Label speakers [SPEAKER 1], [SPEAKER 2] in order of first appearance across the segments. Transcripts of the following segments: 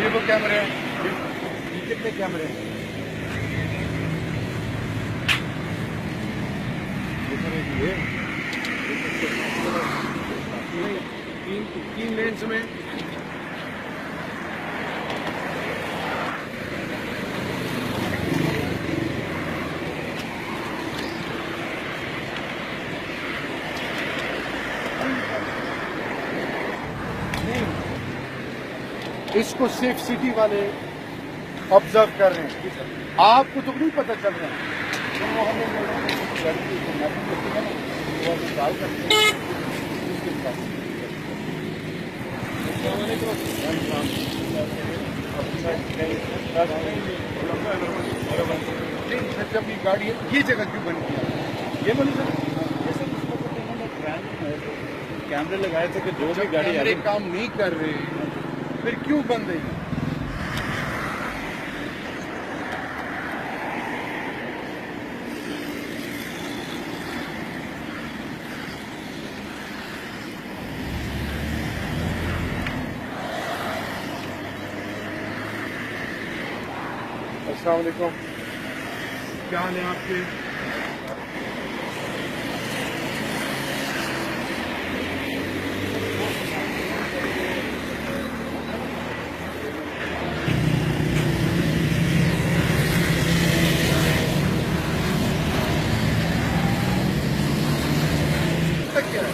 [SPEAKER 1] देखो कैमरे हैं, ये कितने कैमरे हैं, ये तीन लेन्स में इसको सेफ सिटी वाले ऑब्जर्व कर रहे हैं, आपको तो नहीं पता चल रहा है। जब ये गाड़ी ये जगह क्यों बंद किया, ये बोले सर
[SPEAKER 2] कैमरे लगाए थे कि जो भी गाड़ी
[SPEAKER 1] कैमरे काम नहीं कर रहे फिर क्यों बंद है? अस्सलाम वालेकुम, क्या हाल है आपके? क्या है?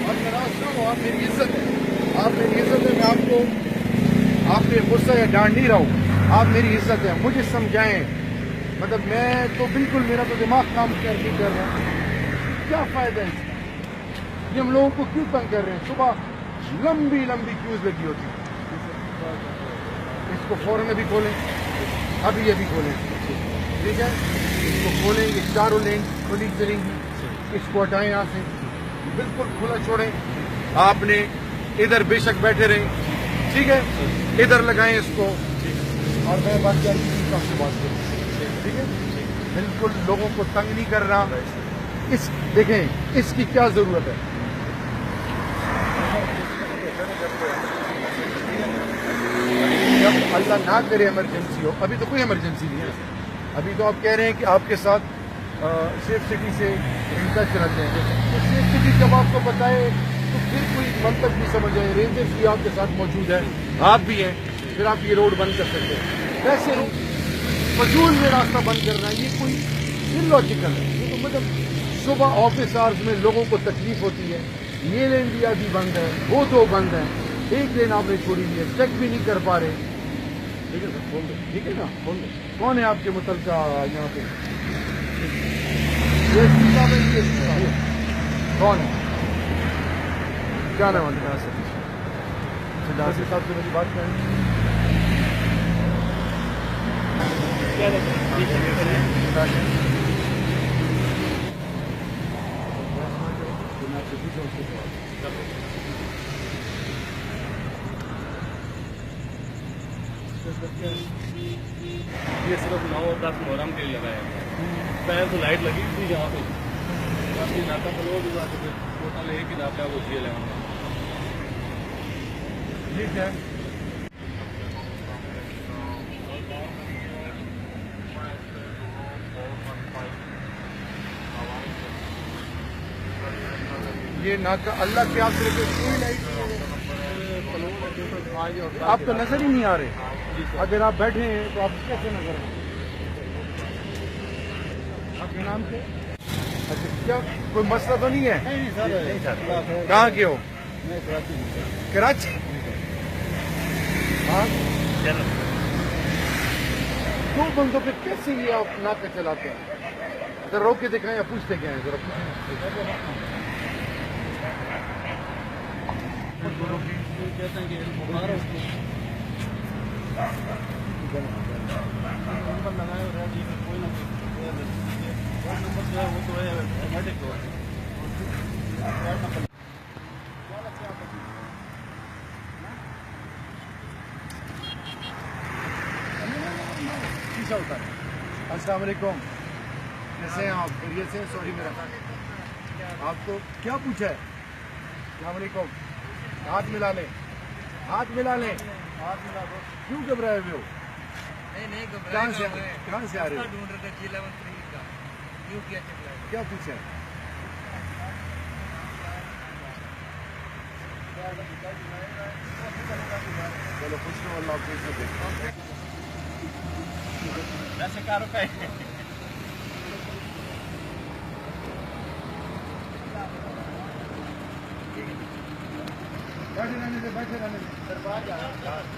[SPEAKER 1] और नाराज ना हो, आप मेरी इज्जत है, आप मेरी इज्जत है। मैं आपको आपने गुस्सा या डांट नहीं रहा हूँ, आप मेरी इज्जत है, मुझे समझाएं। मतलब मैं तो बिल्कुल, मेरा तो दिमाग काम नहीं कर रहा, क्या फायदा है इसका? ये हम लोगों को क्यों तंग कर रहे हैं? सुबह लंबी लंबी क्यूज लगी होती है। इसको फौरन अभी खोलें, अभी ये भी खोलें, ठीक है? इसको खोलें, ये चारों लेन खुली चलेंगी, इसको हटाएं यहाँ से, बिल्कुल खुला छोड़ें। आपने इधर बेशक बैठे रहें, ठीक है, इधर लगाएं इसको, और मैं बात कर से बात करूँ, ठीक है? बिल्कुल लोगों को तंग नहीं कर रहा। इस देखें, इसकी क्या जरूरत है? जब अल्लाह ना करे इमरजेंसी हो, अभी तो कोई इमरजेंसी नहीं है, अभी तो आप कह रहे हैं कि आपके साथ सेफ सिटी से इनका चलाते हैं, तो सेफ सिटी जब आपको बताए तो फिर कोई मंतक भी समझ आए, रेंजर्स भी आपके साथ मौजूद है, आप भी हैं, फिर आप ये रोड बंद कर सकते हैं। वैसे फजूल में रास्ता बंद करना ये कोई इलॉजिकल है। तो मतलब सुबह ऑफिस आवर्स में लोगों को तकलीफ होती है, ये लेन भी आधी बंद है, वो दो बंद है, एक लेन आपने छोड़ी हुई है, चेक भी नहीं कर पा रहे। ठीक है सर, खोल दो, ठीक है ना, खोल दो। कौन है आपके मुतलका यहाँ पे? कौन है? क्या नाम है? सिद्धार्थ साहब से मेरी बात करें।
[SPEAKER 2] ये सिर्फ 9-10 मुहर्रम के लिए लगाया है, पहले तो लाइट लगी थी यहाँ पे, बाकी नाका पर लोग टोटल एक ही नाका वो GL है।
[SPEAKER 1] ठीक है, ये नाका अल्लाह के आसरे पे कोई लाइट नहीं है, आप तो नजर ही नहीं आ रहे। अगर आप बैठे हैं तो आप कैसे नजर आए? आपके नाम से? अच्छा, क्या कोई मसला तो नहीं है? नहीं सर, कहाँ के हो? मैं कराची। हाँ, दो बंदों पे कैसे ये आप नाका चलाते हैं? जरा रोक के दिखाएं या पूछते क्या है? जरा
[SPEAKER 2] कहते हैं कि लगाए कोई ना नंबर जो है वो तो है ऑटोमेटिक हो।
[SPEAKER 1] होता है। अस्सलाम वालेकुम, कैसे हैं आप? खैरियत से? सॉरी मेरा आपको क्या पूछा है? अस्सलाम वालेकुम, हाथ मिला लें। हाथ मिला लें, हाथ मिला दो। क्यों घबराए हुए हो?
[SPEAKER 3] नहीं
[SPEAKER 1] कहाँ से
[SPEAKER 3] घबराए
[SPEAKER 1] कहाँ से आ रहे हो?
[SPEAKER 3] ढूंढ रहे थे जिला मंत्री का क्यों किया चकला
[SPEAKER 1] क्या पूछा है? चलो खुश रहो, अल्लाह आपको इज्जत दे।
[SPEAKER 2] 10 रुपए
[SPEAKER 1] बैठे रहने दे दरबार जा रहा है।